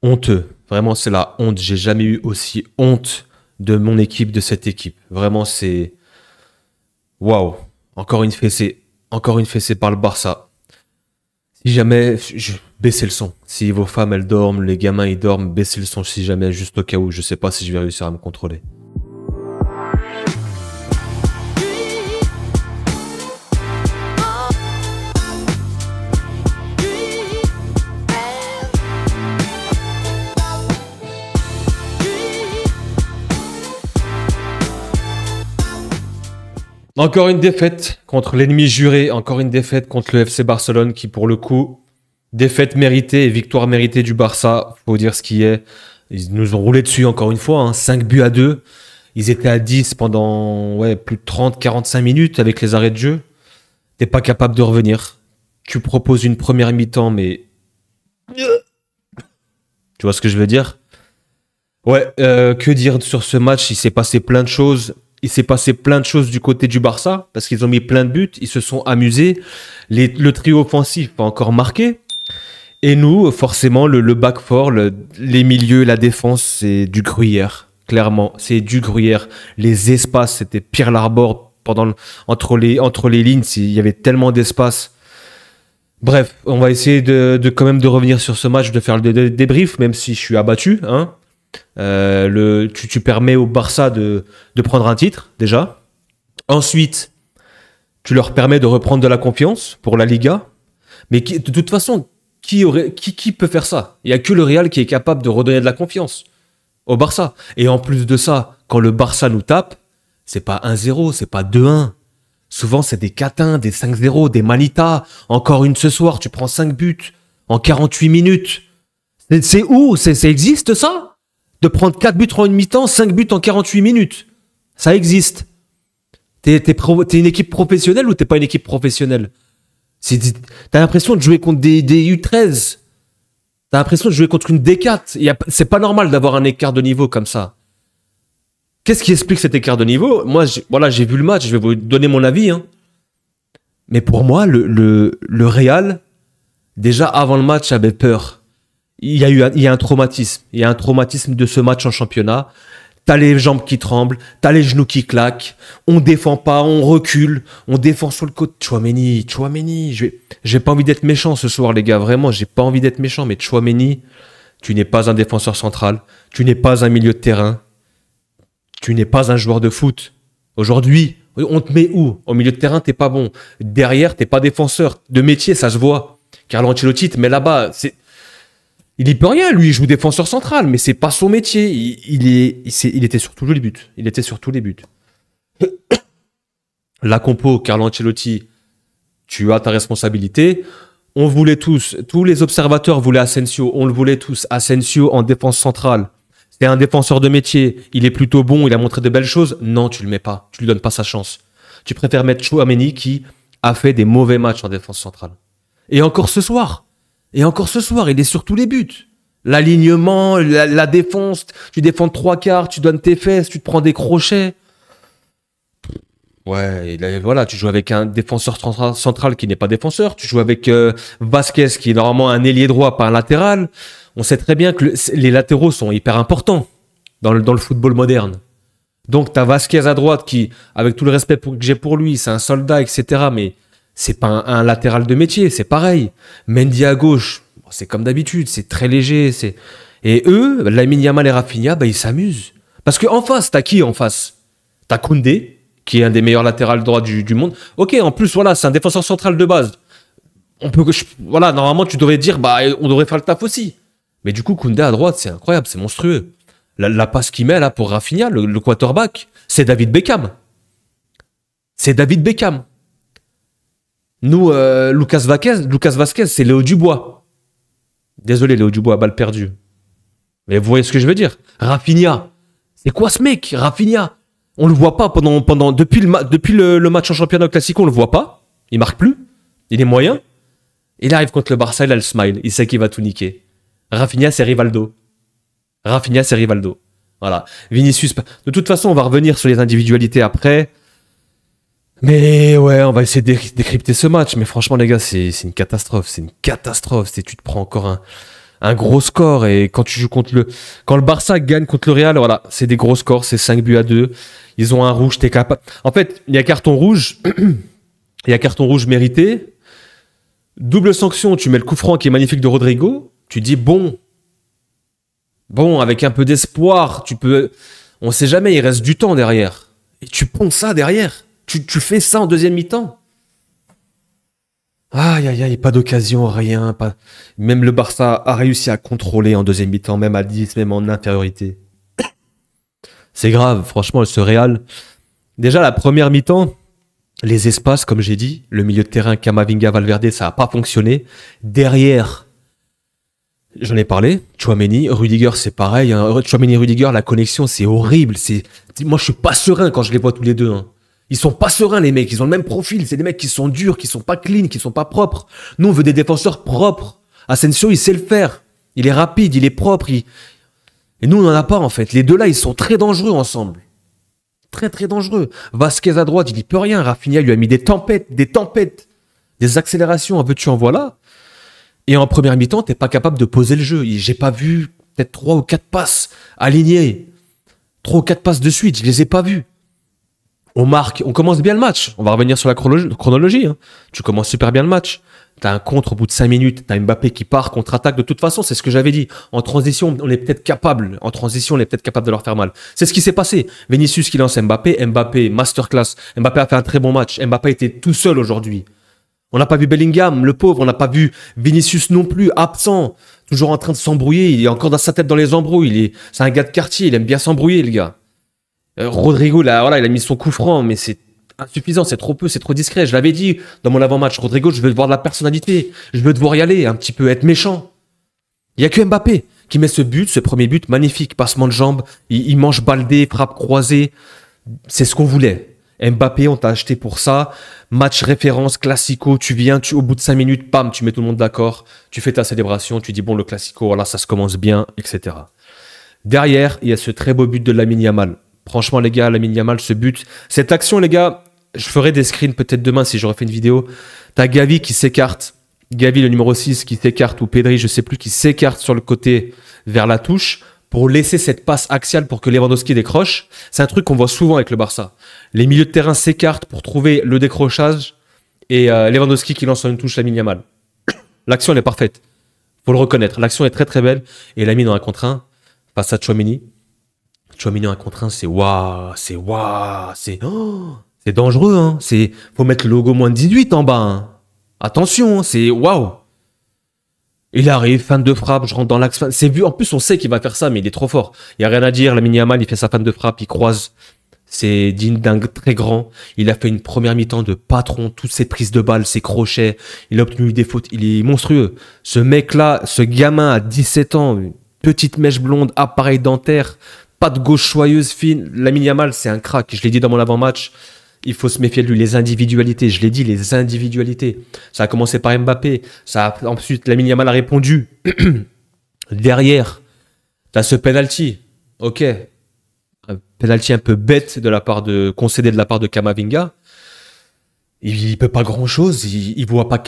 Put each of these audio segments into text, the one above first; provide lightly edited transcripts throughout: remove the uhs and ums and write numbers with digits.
honteux. Vraiment, c'est la honte. J'ai jamais eu aussi honte de mon équipe, de cette équipe. Vraiment, c'est... Waouh. Encore une fessée. Encore une fessée par le Barça. Si jamais... Baissez le son. Si vos femmes, elles dorment, les gamins, ils dorment, baissez le son si jamais, juste au cas où. Je sais pas si je vais réussir à me contrôler. Encore une défaite contre l'ennemi juré, encore une défaite contre le FC Barcelone qui, pour le coup, défaite méritée et victoire méritée du Barça, faut dire ce qui est. Ils nous ont roulé dessus encore une fois, hein, 5 buts à 2. Ils étaient à 10 pendant plus de 30-45 minutes avec les arrêts de jeu. T'es pas capable de revenir. Tu proposes une première mi-temps, mais... Tu vois ce que je veux dire? Que dire sur ce match? Il s'est passé plein de choses. Il s'est passé plein de choses du côté du Barça, parce qu'ils ont mis plein de buts, ils se sont amusés. Le trio offensif a encore marqué. Et nous, forcément, le back four, les milieux, la défense, c'est du gruyère. Clairement, c'est du gruyère. Les espaces, c'était Pierre Larbord entre les lignes. Il y avait tellement d'espace. Bref, on va essayer de quand même de revenir sur ce match, de faire le débrief, même si je suis abattu, hein. Tu permets au Barça de prendre un titre déjà. Ensuite, tu leur permets de reprendre de la confiance pour la Liga. Mais de toute façon, qui peut faire ça? Il n'y a que le Real qui est capable de redonner de la confiance au Barça. Et en plus de ça, quand le Barça nous tape, c'est pas 1-0, c'est pas 2-1. Souvent, c'est des 4-1, des 5-0, des Manita. Encore une ce soir, tu prends 5 buts en 48 minutes. C'est où? Ça existe ça? De prendre 4 buts en une mi-temps, 5 buts en 48 minutes. Ça existe. T'es une équipe professionnelle ou t'es pas une équipe professionnelle? T'as l'impression de jouer contre des U13. T'as l'impression de jouer contre une D4. C'est pas normal d'avoir un écart de niveau comme ça. Qu'est-ce qui explique cet écart de niveau? Moi, j'ai vu le match, je vais vous donner mon avis, hein. Mais pour moi, le Real, déjà avant le match, avait peur. Il y a un traumatisme. Il y a un traumatisme de ce match en championnat. T'as les jambes qui tremblent, t'as les genoux qui claquent. On défend pas, on recule, on défend sur le côté. Tchouaméni. J'ai pas envie d'être méchant ce soir, les gars. Vraiment, j'ai pas envie d'être méchant. Mais Tchouaméni, tu n'es pas un défenseur central. Tu n'es pas un milieu de terrain. Tu n'es pas un joueur de foot. Aujourd'hui, on te met où? Au milieu de terrain, t'es pas bon. Derrière, t'es pas défenseur. De métier, ça se voit. Carlo Ancelotti te met là-bas. Il y peut rien, lui, il joue défenseur central, mais c'est pas son métier. Il était sur tous les buts. Il était sur tous les buts. La compo, Carlo Ancelotti, tu as ta responsabilité. On voulait tous les observateurs voulaient Asensio, on le voulait tous. Asensio en défense centrale. C'est un défenseur de métier. Il est plutôt bon, il a montré de belles choses. Non, tu le mets pas. Tu lui donnes pas sa chance. Tu préfères mettre Tchouaméni qui a fait des mauvais matchs en défense centrale. Et encore ce soir, il est sur tous les buts. L'alignement, la défense, tu défends 3/4, tu donnes tes fesses, tu te prends des crochets. Voilà, tu joues avec un défenseur central qui n'est pas défenseur. Tu joues avec Vasquez qui est normalement un ailier droit, pas un latéral. On sait très bien que les latéraux sont hyper importants dans le football moderne. Donc, tu as Vasquez à droite qui, avec tout le respect que j'ai pour lui, c'est un soldat, etc. Mais c'est pas un latéral de métier, c'est pareil. Mendy à gauche, c'est comme d'habitude, c'est très léger. Et eux, Lamine Yamal et Rafinha, ils s'amusent. Parce qu'en face, t'as qui en face? T'as Koundé, qui est un des meilleurs latérales droits du monde. Ok, en plus, voilà, c'est un défenseur central de base. Normalement, tu devrais dire, on devrait faire le taf aussi. Mais du coup, Koundé à droite, c'est incroyable, c'est monstrueux. La passe qu'il met là pour Rafinha, le quarterback, c'est David Beckham. C'est David Beckham. Nous, Lucas Vasquez, c'est Léo Dubois. Désolé, Léo Dubois, balle perdue. Mais vous voyez ce que je veux dire? Rafinha. C'est quoi ce mec? Rafinha. On le voit pas depuis le match en championnat classico, on le voit pas. Il marque plus. Il est moyen. Il arrive contre le Barça, il a le smile. Il sait qu'il va tout niquer. Rafinha, c'est Rivaldo. Voilà. Vinicius. De toute façon, on va revenir sur les individualités après. Mais ouais, on va essayer de décrypter ce match. Mais franchement, les gars, c'est une catastrophe. Tu te prends encore un gros score. Et quand tu joues quand le Barça gagne contre le Real, voilà, c'est des gros scores, c'est 5-2. Ils ont un rouge, t'es capable. En fait, il y a carton rouge, il y a carton rouge mérité. Double sanction, tu mets le coup franc qui est magnifique de Rodrigo. Tu dis bon, avec un peu d'espoir, tu peux. On sait jamais, il reste du temps derrière. Et tu ponds ça derrière. Tu fais ça en deuxième mi-temps. Aïe, aïe, aïe, pas d'occasion, rien. Pas... Même le Barça a réussi à contrôler en deuxième mi-temps, même à 10, même en infériorité. C'est grave, franchement, ce Real. Déjà, la première mi-temps, les espaces, comme j'ai dit, le milieu de terrain, Camavinga, Valverde, ça n'a pas fonctionné. Derrière, j'en ai parlé, Tchouaméni, Rudiger, c'est pareil. Hein. Tchouaméni, Rudiger, la connexion, c'est horrible. Moi, je suis pas serein quand je les vois tous les deux. Hein. Ils sont pas sereins, les mecs. Ils ont le même profil. C'est des mecs qui sont durs, qui sont pas clean, qui sont pas propres. Nous, on veut des défenseurs propres. Asensio, il sait le faire. Il est rapide, il est propre. Et nous, on n'en a pas, en fait. Les deux là, ils sont très dangereux ensemble. Très, très dangereux. Vasquez à droite, il n'y peut rien. Rafinha lui a mis des tempêtes, des accélérations, en veux-tu, en voilà. Et en première mi-temps, t'es pas capable de poser le jeu. J'ai pas vu peut-être 3 ou 4 passes alignées. 3 ou 4 passes de suite, je les ai pas vues. On marque, on commence bien le match. On va revenir sur la chronologie. Hein. Tu commences super bien le match. T'as un contre au bout de 5 minutes. T'as Mbappé qui part, contre-attaque. De toute façon, c'est ce que j'avais dit. En transition, on est peut-être capable. En transition, on est peut-être capable de leur faire mal. C'est ce qui s'est passé. Vinicius qui lance Mbappé. Mbappé, masterclass. Mbappé a fait un très bon match. Mbappé était tout seul aujourd'hui. On n'a pas vu Bellingham, le pauvre. On n'a pas vu Vinicius non plus, absent. Toujours en train de s'embrouiller. Il est encore dans sa tête dans les embrouilles. C'est un gars de quartier. Il aime bien s'embrouiller, le gars. Rodrigo, là, voilà, il a mis son coup franc, mais c'est insuffisant, c'est trop peu, c'est trop discret. Je l'avais dit dans mon avant-match. Rodrigo, je veux te voir de la personnalité. Je veux te voir y aller, un petit peu être méchant. Il y a que Mbappé qui met ce premier but magnifique, passement de jambes. Il mange Baldé, frappe croisée. C'est ce qu'on voulait. Mbappé, on t'a acheté pour ça. Match référence, classico. Tu viens, au bout de 5 minutes, bam, tu mets tout le monde d'accord. Tu fais ta célébration. Tu dis bon, le classico, voilà, ça se commence bien, etc. Derrière, il y a ce très beau but de Lamine Yamal. Franchement, les gars, Lamine Yamal, ce but. Cette action, les gars, je ferai des screens peut-être demain si j'aurais fait une vidéo. T'as Gavi qui s'écarte. Gavi, le numéro 6, qui s'écarte, ou Pedri, je sais plus, qui s'écarte sur le côté vers la touche pour laisser cette passe axiale pour que Lewandowski décroche. C'est un truc qu'on voit souvent avec le Barça. Les milieux de terrain s'écartent pour trouver le décrochage et Lewandowski qui lance sur une touche Lamine Yamal. L'action, elle est parfaite. Faut le reconnaître. L'action est très très belle. Et Lamine en 1 contre 1 face à Tchouaméni. Tchouaméni en 1 contre 1, c'est dangereux, hein. Faut mettre le logo moins de 18 en bas, hein. Attention, hein, c'est waouh. Il arrive, fin de frappe, je rentre dans l'axe. C'est vu, en plus, on sait qu'il va faire ça, mais il est trop fort. Il n'y a rien à dire, Lamine Yamal, il fait sa fin de frappe, il croise. C'est digne d'un très grand. Il a fait une première mi-temps de patron, toutes ses prises de balles, ses crochets. Il a obtenu des fautes, il est monstrueux. Ce mec-là, ce gamin à 17 ans, une petite mèche blonde, appareil dentaire, pas de gauche choyeuse, fine. Lamine Yamal, c'est un crack. Je l'ai dit dans mon avant-match. Il faut se méfier de lui. Les individualités, je l'ai dit, les individualités. Ça a commencé par Mbappé. Ensuite, Lamine Yamal a répondu. Derrière, t'as ce penalty. Ok. Un penalty un peu bête concédé de la part de Camavinga. Il peut pas grand-chose. Il voit pas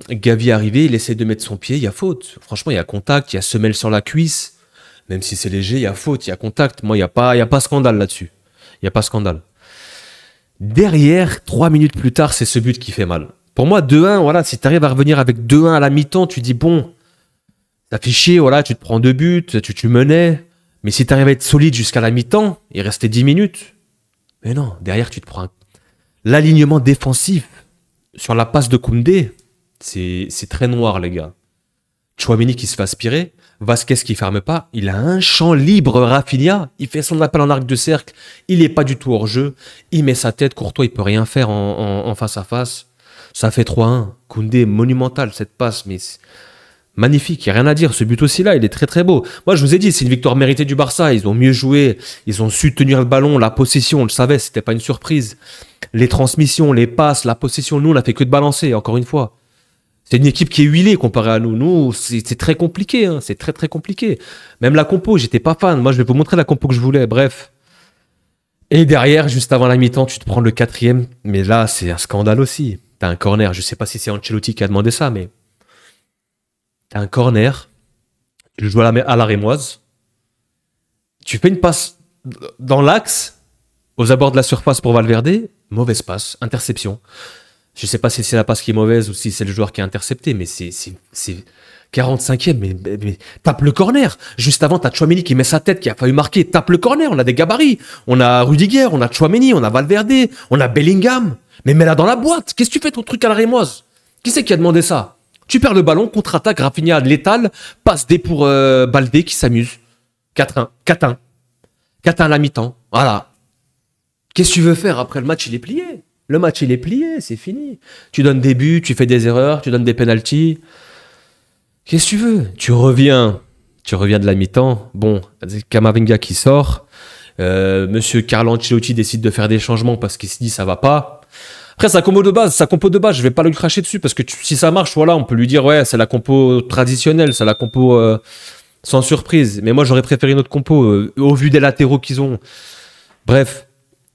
Gavi arriver. Il essaie de mettre son pied. Il y a faute. Franchement, il y a contact. Il y a semelle sur la cuisse. Même si c'est léger, il y a faute, il y a contact. Moi, il n'y a pas scandale là-dessus. Il n'y a pas scandale. Derrière, 3 minutes plus tard, c'est ce but qui fait mal. Pour moi, 2-1, voilà, si tu arrives à revenir avec 2-1 à la mi-temps, tu dis bon, ça fait chier, voilà, tu te prends 2 buts, tu menais. Mais si tu arrives à être solide jusqu'à la mi-temps, il restait 10 minutes. Mais non, derrière, tu te prends l'alignement défensif sur la passe de Koundé. C'est très noir, les gars. Tchouaméni qui se fait aspirer. Vasquez qui ferme pas, il a un champ libre. Rafinha, il fait son appel en arc de cercle, il est pas du tout hors jeu, il met sa tête, Courtois il peut rien faire en face à face. Ça fait 3-1. Koundé, monumental cette passe, mais magnifique, il n'y a rien à dire. Ce but aussi là, il est très très beau. Moi je vous ai dit, c'est une victoire méritée du Barça, ils ont mieux joué, ils ont su tenir le ballon, la possession, on le savait, c'était pas une surprise. Les transmissions, les passes, la possession, nous on a fait que de balancer, encore une fois. C'est une équipe qui est huilée comparée à nous. Nous, c'est très compliqué. Hein. C'est très, très compliqué. Même la compo, j'étais pas fan. Moi, je vais vous montrer la compo que je voulais. Bref. Et derrière, juste avant la mi-temps, tu te prends le 4e. Mais là, c'est un scandale aussi. T'as un corner. Je sais pas si c'est Ancelotti qui a demandé ça, mais T'as un corner, tu le joues à la rémoise, tu fais une passe dans l'axe, aux abords de la surface pour Valverde, mauvaise passe, interception. Je sais pas si c'est la passe qui est mauvaise ou si c'est le joueur qui a intercepté, mais c'est 45e, mais tape le corner. Juste avant, t'as Tchouaméni qui met sa tête, qui a failli marquer, tape le corner, on a des gabarits. On a Rudiger, on a Tchouaméni, on a Valverde, on a Bellingham. Mais mets-la dans la boîte, qu'est-ce que tu fais ton truc à la rémoise? Qui c'est qui a demandé ça? Tu perds le ballon, contre-attaque, Rafinha létal, passe D pour Baldé qui s'amuse. 4-1, 4-1. 4-1 à la mi-temps, voilà. Qu'est-ce que tu veux faire après le match, il est plié. Le match, il est plié, c'est fini. Tu donnes des buts, tu fais des erreurs, tu donnes des pénaltys. Qu'est-ce que tu veux? Tu reviens de la mi-temps. Bon, Camavinga qui sort. Monsieur Carlo Ancelotti décide de faire des changements parce qu'il se dit ça va pas. Après, sa compo de base, je vais pas lui cracher dessus parce que si ça marche, voilà, on peut lui dire ouais, c'est la compo traditionnelle, c'est la compo sans surprise. Mais moi, j'aurais préféré notre compo au vu des latéraux qu'ils ont. Bref,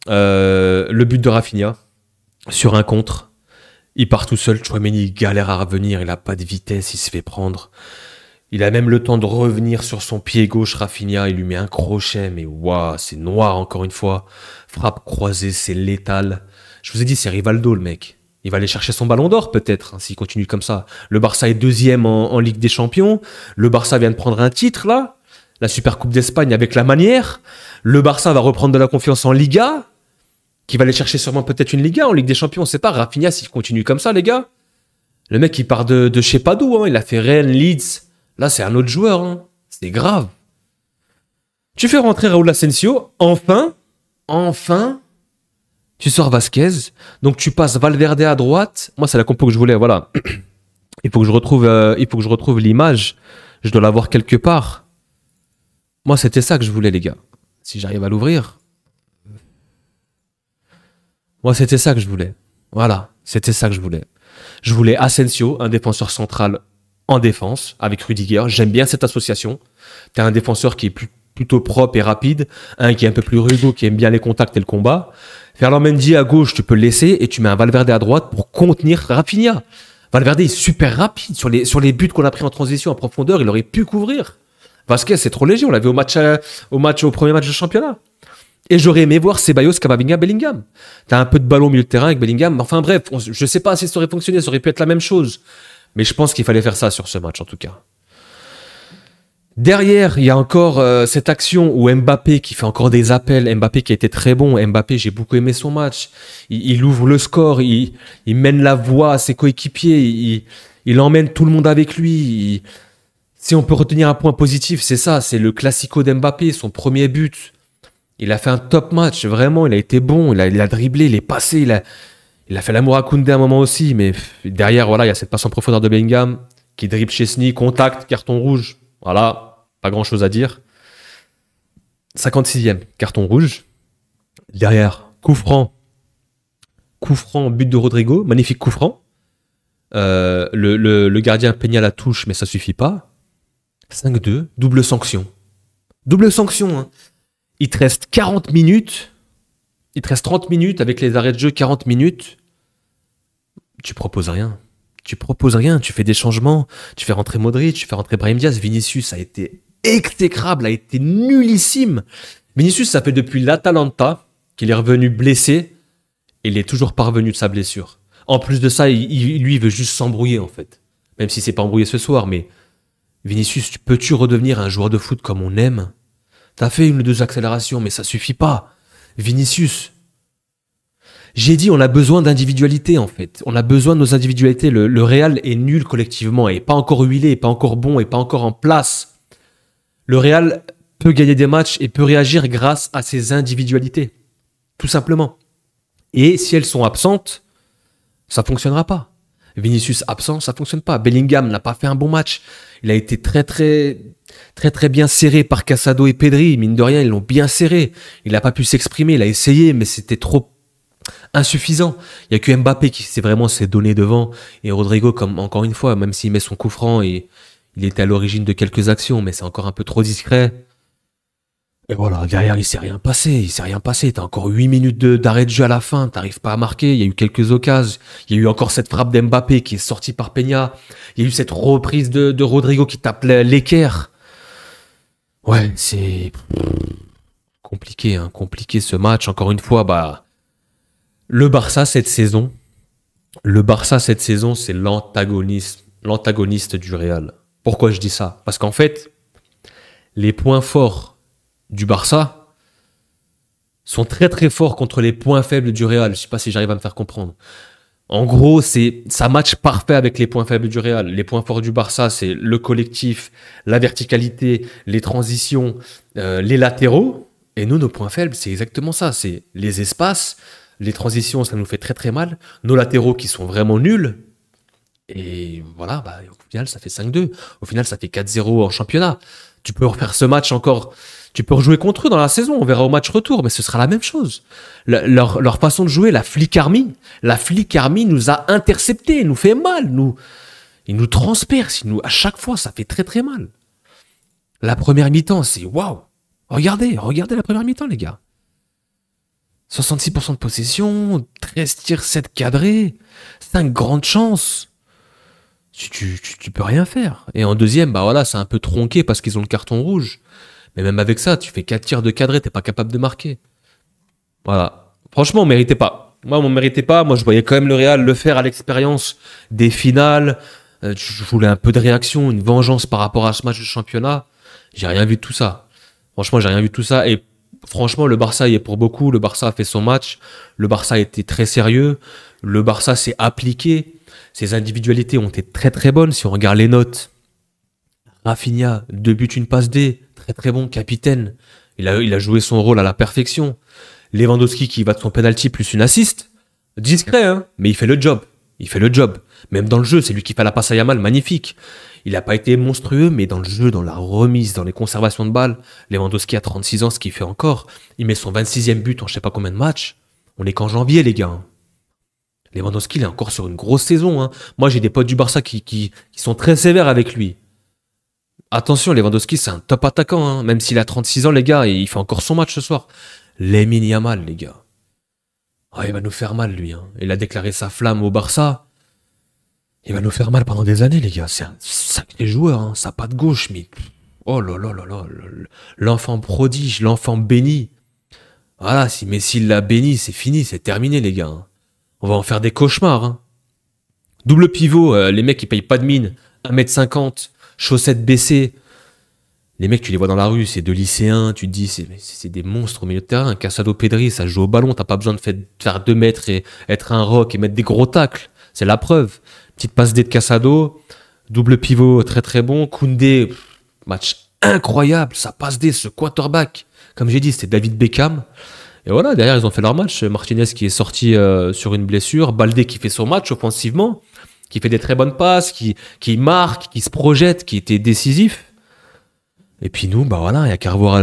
le but de Rafinha sur un contre, il part tout seul. Tchouaméni galère à revenir, il a pas de vitesse, il se fait prendre. Il a même le temps de revenir sur son pied gauche. Rafinha, il lui met un crochet, mais waouh, c'est noir encore une fois. Frappe croisée, c'est létal. Je vous ai dit, c'est Rivaldo le mec. Il va aller chercher son ballon d'or peut-être, hein, s'il continue comme ça. Le Barça est deuxième en Ligue des Champions. Le Barça vient de prendre un titre là, la Super Coupe d'Espagne avec la manière. Le Barça va reprendre de la confiance en Liga, qui va aller chercher sûrement peut-être une Liga en Ligue des Champions. On sait pas, Rafinha s'il continue comme ça les gars. Le mec il part de je sais pas d'où, hein. Il a fait Rennes, Leeds. Là c'est un autre joueur, hein. C'est grave. Tu fais rentrer Raúl Asensio, enfin, tu sors Vasquez, donc tu passes Valverde à droite. Moi c'est la compo que je voulais, voilà. Il faut que je retrouve l'image. Je dois l'avoir quelque part. Moi c'était ça que je voulais les gars. Si j'arrive à l'ouvrir. Moi, c'était ça que je voulais. Voilà, c'était ça que je voulais. Je voulais Asensio, un défenseur central en défense, avec Rudiger. J'aime bien cette association. T'as un défenseur qui est plutôt propre et rapide, un qui est un peu plus rugueux, qui aime bien les contacts et le combat. Ferland Mendy à gauche, tu peux le laisser, et tu mets un Valverde à droite pour contenir Rafinha. Valverde est super rapide. Sur les buts qu'on a pris en transition en profondeur, il aurait pu couvrir. Vasquez, c'est trop léger. On l'a vu au premier match de championnat. Et j'aurais aimé voir Ceballos, Camavinga, Bellingham. T'as un peu de ballon au milieu de terrain avec Bellingham. Enfin bref, je sais pas si ça aurait fonctionné, ça aurait pu être la même chose. Mais je pense qu'il fallait faire ça sur ce match en tout cas. Derrière, il y a encore cette action où Mbappé qui fait encore des appels. Mbappé qui a été très bon. Mbappé, j'ai beaucoup aimé son match. Il ouvre le score, il mène la voie à ses coéquipiers. Il emmène tout le monde avec lui. Si on peut retenir un point positif, c'est ça. C'est le classico d'Mbappé, son premier but. Il a fait un top match, vraiment, il a été bon, il a dribblé, il est passé, il a fait l'amour à Koundé à un moment aussi, mais derrière, voilà, il y a cette passe en profondeur de Bellingham qui dribble Chesney, contact, carton rouge, voilà, pas grand chose à dire. 56e, carton rouge. Derrière, coup franc, but de Rodrigo, magnifique coup franc. Le gardien peignait à la touche, mais ça suffit pas. 5-2, double sanction. Double sanction, hein. Il te reste 40 minutes. Il te reste 30 minutes avec les arrêts de jeu, 40 minutes. Tu proposes rien. Tu fais des changements. Tu fais rentrer Modric, tu fais rentrer Brahim Diaz. Vinicius a été exécrable, a été nullissime. Vinicius, ça fait depuis l'Atalanta qu'il est revenu blessé et il est toujours pas revenu de sa blessure. En plus de ça, lui, il veut juste s'embrouiller en fait. Même si c'est pas embrouillé ce soir, mais Vinicius, peux-tu redevenir un joueur de foot comme on aime ? T'as fait une ou deux accélérations, mais ça suffit pas. Vinicius. J'ai dit, on a besoin d'individualité, en fait. On a besoin de nos individualités. Le Real est nul collectivement, et pas encore huilé, et pas encore bon, et pas encore en place. Le Real peut gagner des matchs et peut réagir grâce à ses individualités. Tout simplement. Et si elles sont absentes, ça fonctionnera pas. Vinicius absent, ça fonctionne pas. Bellingham n'a pas fait un bon match. Il a été très bien serré par Casado et Pedri. Mine de rien, ils l'ont bien serré. Il n'a pas pu s'exprimer. Il a essayé, mais c'était trop insuffisant. Il n'y a que Mbappé qui s'est donné devant. Et Rodrigo, comme encore une fois, même s'il met son coup franc, et il était à l'origine de quelques actions, mais c'est encore un peu trop discret. Et voilà, derrière, il s'est rien passé. Il s'est rien passé. T'as encore 8 minutes d'arrêt de jeu à la fin. T'arrives pas à marquer. Il y a eu quelques occasions. Il y a eu encore cette frappe d'Mbappé qui est sortie par Peña. Il y a eu cette reprise de Rodrigo qui tape l'équerre. Ouais, c'est compliqué, hein, compliqué ce match. Encore une fois, bah, le Barça cette saison, c'est l'antagoniste du Real. Pourquoi je dis ça? Parce qu'en fait, les points forts du Barça sont très très forts contre les points faibles du Real. Je sais pas si j'arrive à me faire comprendre. En gros, ça match parfait avec les points faibles du Real. Les points forts du Barça, c'est le collectif, la verticalité, les transitions, les latéraux. Et nous, nos points faibles, c'est exactement ça. C'est les espaces, les transitions, ça nous fait très très mal. Nos latéraux qui sont vraiment nuls. Et voilà, bah, au final, ça fait 5-2. Au final, ça fait 4-0 en championnat. Tu peux refaire ce match encore. Tu peux rejouer contre eux dans la saison. On verra au match retour, mais ce sera la même chose. Leur façon de jouer, la flic army nous a interceptés, nous fait mal. Ils nous transpercent. À chaque fois, ça fait très très mal. La première mi-temps, c'est waouh. Regardez la première mi-temps, les gars. 66% de possession, 13 tirs, 7 cadrés, 5 grandes chances. Tu peux rien faire. Et en deuxième, bah voilà, c'est un peu tronqué parce qu'ils ont le carton rouge. Mais même avec ça, tu fais 4 tirs de cadré, t'es pas capable de marquer. Voilà. Franchement, on méritait pas. Moi, on méritait pas. Moi, je voyais quand même le Real le faire à l'expérience des finales. Je voulais un peu de réaction, une vengeance par rapport à ce match de championnat. J'ai rien vu de tout ça. Franchement, j'ai rien vu de tout ça. Et franchement, le Barça y est pour beaucoup. Le Barça a fait son match. Le Barça a été très sérieux. Le Barça s'est appliqué. Ses individualités ont été très très bonnes. Si on regarde les notes, Rafinha, 2 buts, une passe D, très très bon, capitaine. Il a joué son rôle à la perfection. Lewandowski qui va de son penalty plus une assist. Discret, hein, mais il fait le job. Il fait le job. Même dans le jeu, c'est lui qui fait la passe à Yamal, magnifique. Il n'a pas été monstrueux, mais dans le jeu, dans la remise, dans les conservations de balles, Lewandowski a 36 ans, ce qu'il fait encore. Il met son 26e but en je sais pas combien de matchs. On est qu'en janvier, les gars. Lewandowski, il est encore sur une grosse saison. Hein. Moi, j'ai des potes du Barça qui sont très sévères avec lui. Attention, Lewandowski, c'est un top attaquant. Hein. Même s'il a 36 ans, les gars, et il fait encore son match ce soir. Lamine Yamal, les gars. Ah, il va nous faire mal, lui. Hein. Il a déclaré sa flamme au Barça. Il va nous faire mal pendant des années, les gars. C'est un sacré joueur. Hein. Ça pas de gauche, mais... Oh là là là là. L'enfant prodige, l'enfant béni. Voilà, si Messi l'a béni, c'est fini, c'est terminé, les gars. Hein. On va en faire des cauchemars. Hein. Double pivot, les mecs, ils payent pas de mine. 1m50, chaussettes baissées. Les mecs, tu les vois dans la rue, c'est 2 lycéens, tu te dis, c'est des monstres au milieu de terrain. Casado, Pedri, ça joue au ballon, t'as pas besoin de faire 2 mètres et être un rock et mettre des gros tacles. C'est la preuve. Petite passe D de Casado, double pivot très très bon. Koundé, match incroyable, ça passe D, ce quarterback. Comme j'ai dit, c'était David Beckham. Et voilà, derrière, ils ont fait leur match. Martinez qui est sorti sur une blessure. Baldé qui fait son match offensivement, qui fait des très bonnes passes, qui marque, qui se projette, qui était décisif. Et puis nous, bah voilà, il n'y a qu'à revoir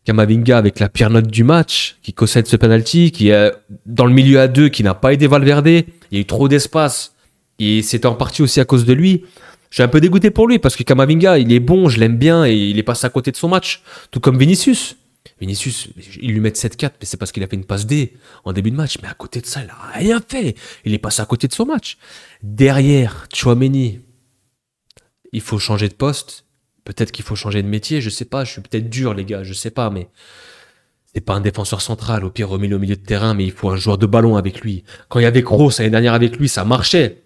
Camavinga avec la pire note du match, qui possède ce penalty, qui est dans le milieu à 2, qui n'a pas aidé Valverde. Il y a eu trop d'espace. Et c'était en partie aussi à cause de lui. Je suis un peu dégoûté pour lui, parce que Camavinga, il est bon, je l'aime bien, et il est passé à côté de son match. Tout comme Vinicius. Vinicius, ils lui mettent 7-4, mais c'est parce qu'il a fait une passe D en début de match. Mais à côté de ça, il n'a rien fait. Il est passé à côté de son match. Derrière, Tchouaméni, il faut changer de poste. Peut-être qu'il faut changer de métier, je sais pas, je suis peut-être dur les gars, je sais pas, mais c'est pas un défenseur central, au pire au milieu de terrain, mais il faut un joueur de ballon avec lui. Quand il y avait Kroos l'année dernière avec lui, ça marchait.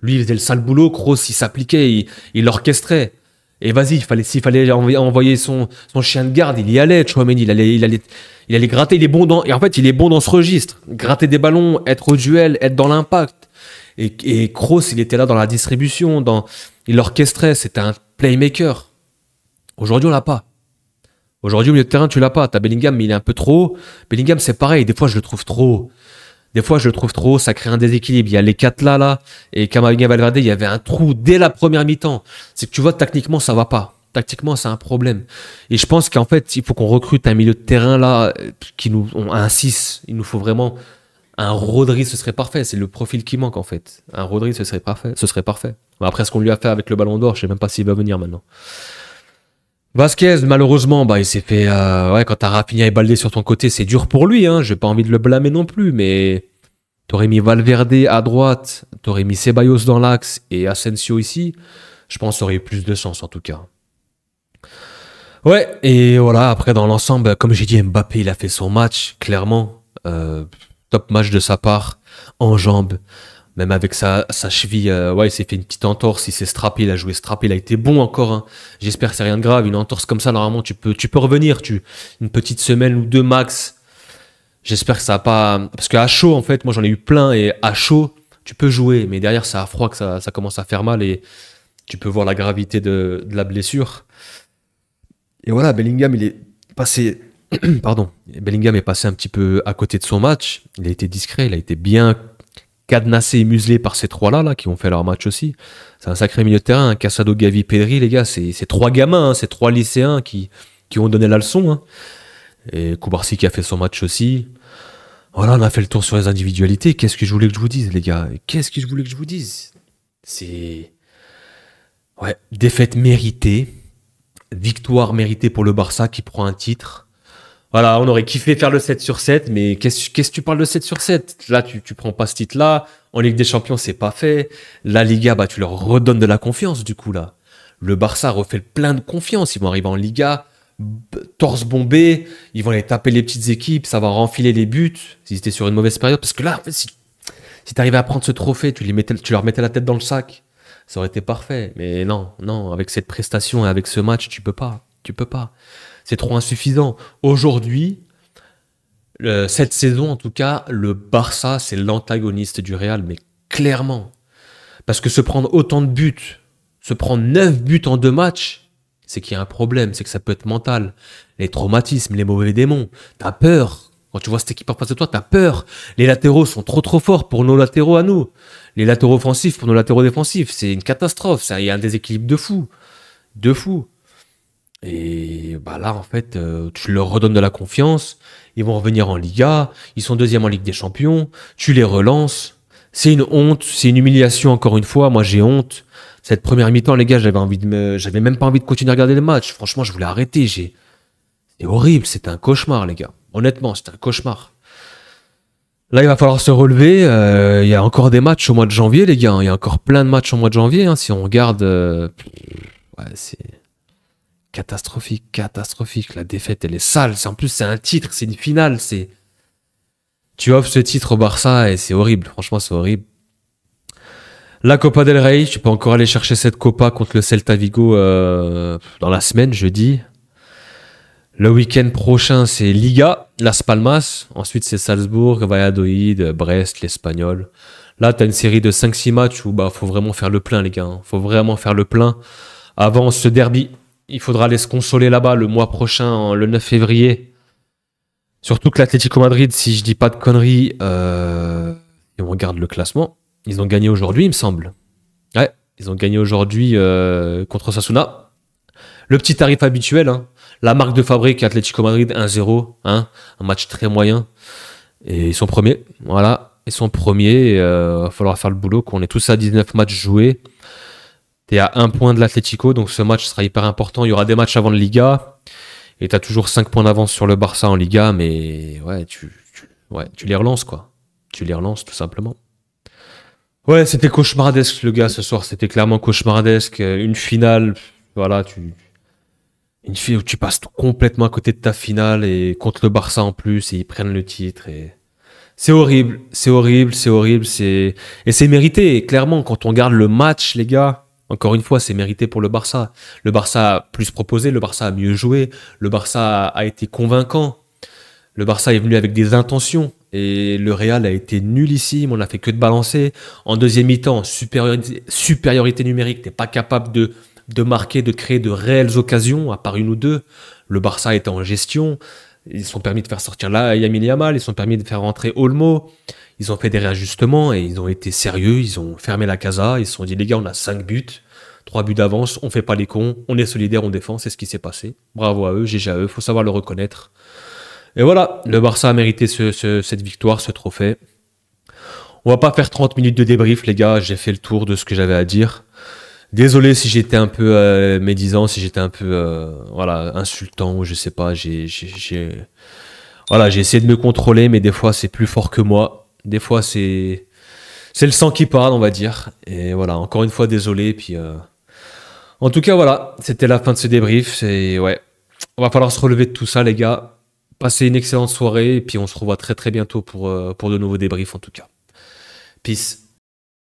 Lui, il faisait le sale boulot, Kroos, il s'appliquait, il orchestrait. Et vas-y, s'il fallait envoyer son chien de garde, il y allait, Tchouaméni, il allait gratter, il est bon et en fait, il est bon dans ce registre. Gratter des ballons, être au duel, être dans l'impact. Et Kroos, il était là dans la distribution, il orchestrait, c'était un playmaker. Aujourd'hui, on l'a pas. Aujourd'hui, au milieu de terrain, tu l'as pas. T'as Bellingham, mais il est un peu trop. Bellingham, c'est pareil. Des fois, je le trouve trop. Ça crée un déséquilibre. Il y a les 4 là. Et Camavinga, Valverde, il y avait un trou dès la première mi-temps. C'est que tu vois, tactiquement, ça va pas. Tactiquement, c'est un problème. Et je pense qu'en fait, il faut qu'on recrute un milieu de terrain là, un 6. Il nous faut vraiment un Rodri, ce serait parfait. C'est le profil qui manque, en fait. Un Rodri, ce serait parfait. Bon, après, ce qu'on lui a fait avec le Ballon d'Or, je sais même pas s'il va venir maintenant. Vasquez, malheureusement, bah, il s'est fait. Ouais, quand t'as Rafinha et Baldé sur ton côté, c'est dur pour lui. Hein. J'ai pas envie de le blâmer non plus, mais t'aurais mis Valverde à droite, t'aurais mis Ceballos dans l'axe et Asensio ici. Je pense que ça aurait eu plus de sens en tout cas. Ouais, et voilà, après dans l'ensemble, comme j'ai dit, Mbappé, il a fait son match, clairement. Top match de sa part, en jambes, même avec sa cheville. Ouais, il s'est fait une petite entorse, il s'est strappé, il a joué strappé, il a été bon encore. Hein. J'espère que c'est rien de grave. Une entorse comme ça, normalement, tu peux revenir. Une petite semaine ou deux max. J'espère que ça va pas. Parce qu'à chaud, en fait, moi j'en ai eu plein, et à chaud, tu peux jouer, mais derrière, c'est à froid que ça commence à faire mal, et tu peux voir la gravité de la blessure. Et voilà, Bellingham, il est passé. Pardon. Bellingham est passé un petit peu à côté de son match. Il a été discret, il a été bien cadenassé et muselé par ces trois-là là, qui ont fait leur match aussi. C'est un sacré milieu de terrain. Hein. Casado, Gavi, Pedri, les gars, c'est trois gamins, hein, c'est trois lycéens qui ont donné la leçon. Hein. Et Koubarsi qui a fait son match aussi. Voilà, on a fait le tour sur les individualités. Qu'est-ce que je voulais que je vous dise, les gars? Qu'est-ce que je voulais que je vous dise? C'est. Ouais, défaite méritée. Victoire méritée pour le Barça qui prend un titre. Voilà, on aurait kiffé faire le 7 sur 7, mais qu'est-ce que tu parles de 7 sur 7? Là, tu prends pas ce titre-là. En Ligue des Champions, c'est pas fait. La Liga, bah, tu leur redonnes de la confiance, du coup, là. Le Barça refait plein de confiance. Ils vont arriver en Liga, torse bombé. Ils vont aller taper les petites équipes. Ça va renfiler les buts. S'ils étaient sur une mauvaise période. Parce que là, en fait, si tu arrivais à prendre ce trophée, tu leur mettais la tête dans le sac. Ça aurait été parfait. Mais non, non, avec cette prestation et avec ce match, tu peux pas. Tu peux pas. C'est trop insuffisant. Aujourd'hui, cette saison, en tout cas, le Barça, c'est l'antagoniste du Real, mais clairement. Parce que se prendre autant de buts, se prendre 9 buts en 2 matchs, c'est qu'il y a un problème, c'est que ça peut être mental. Les traumatismes, les mauvais démons, t'as peur. Quand tu vois cette équipe en face de toi, t'as peur. Les latéraux sont trop forts pour nos latéraux à nous. Les latéraux offensifs pour nos latéraux défensifs, c'est une catastrophe. Il y a un déséquilibre de fou. De fou. Et bah là, en fait, tu leur redonnes de la confiance. Ils vont revenir en Liga. Ils sont deuxième en Ligue des Champions. Tu les relances. C'est une honte. C'est une humiliation, encore une fois. Moi, j'ai honte. Cette première mi-temps, les gars, j'avais même pas envie de continuer à regarder le match. Franchement, je voulais arrêter. C'est horrible. C'était un cauchemar, les gars. Honnêtement, c'était un cauchemar. Là, il va falloir se relever. Il y a encore des matchs au mois de janvier, les gars. Il y a encore plein de matchs au mois de janvier. Hein. Si on regarde... ouais, c'est... catastrophique, catastrophique. La défaite, elle est sale. En plus, c'est un titre, c'est une finale. Tu offres ce titre au Barça et c'est horrible. Franchement, c'est horrible. La Copa del Rey, tu peux encore aller chercher cette Copa contre le Celta Vigo dans la semaine, jeudi. Le week-end prochain, c'est Liga, Las Palmas. Ensuite, c'est Salzbourg, Valladolid, Brest, l'Espagnol. Là, tu as une série de 5-6 matchs où bah faut vraiment faire le plein, les gars. Hein. Faut vraiment faire le plein avant ce derby. Il faudra aller se consoler là-bas le mois prochain, le 9 février. Surtout que l'Atlético Madrid, si je dis pas de conneries, et on regarde le classement, ils ont gagné aujourd'hui, il me semble. Ouais, ils ont gagné aujourd'hui contre Osasuna. Le petit tarif habituel, hein. La marque de fabrique Atlético Madrid 1-0, hein, un match très moyen. Et ils sont premiers, voilà, ils sont premiers. Il va falloir faire le boulot, qu'on est tous à 19 matchs joués. T'es à 1 point de l'Atlético, donc ce match sera hyper important. Il y aura des matchs avant le Liga. Et t'as toujours 5 points d'avance sur le Barça en Liga, mais ouais, tu les relances, quoi. Tu les relances, tout simplement. Ouais, c'était cauchemardesque, le gars, ce soir. C'était clairement cauchemardesque. Une finale, voilà, une finale où tu passes complètement à côté de ta finale, et contre le Barça en plus, et ils prennent le titre, et... C'est horrible, c'est horrible, c'est horrible, et c'est mérité. Et clairement, quand on regarde le match, les gars, encore une fois, c'est mérité pour le Barça. Le Barça a plus proposé, le Barça a mieux joué, le Barça a été convaincant. Le Barça est venu avec des intentions et le Real a été nullissime, on n'a fait que de balancer. En deuxième mi-temps, supériorité numérique, t'es pas capable de marquer, de créer de réelles occasions, à part une ou deux. Le Barça était en gestion, ils se sont permis de faire sortir là Lamine Yamal, ils se sont permis de faire rentrer Olmo. Ils ont fait des réajustements et ils ont été sérieux, ils ont fermé la casa, ils se sont dit les gars, on a 5 buts, 3 buts d'avance, on fait pas les cons, on est solidaire, on défend, c'est ce qui s'est passé. Bravo à eux, GG à eux, faut savoir le reconnaître. Et voilà, le Barça a mérité cette victoire, ce trophée. On va pas faire 30 minutes de débrief, les gars, j'ai fait le tour de ce que j'avais à dire. Désolé si j'étais un peu médisant, si j'étais un peu voilà, insultant ou je sais pas. Voilà, j'ai essayé de me contrôler, mais des fois c'est plus fort que moi. Des fois c'est le sang qui parle, on va dire. Et voilà, encore une fois désolé. Puis en tout cas voilà, c'était la fin de ce débrief. C'est ouais, on va falloir se relever de tout ça, les gars. Passez une excellente soirée et puis on se revoit très très bientôt pour de nouveaux débriefs en tout cas. Peace.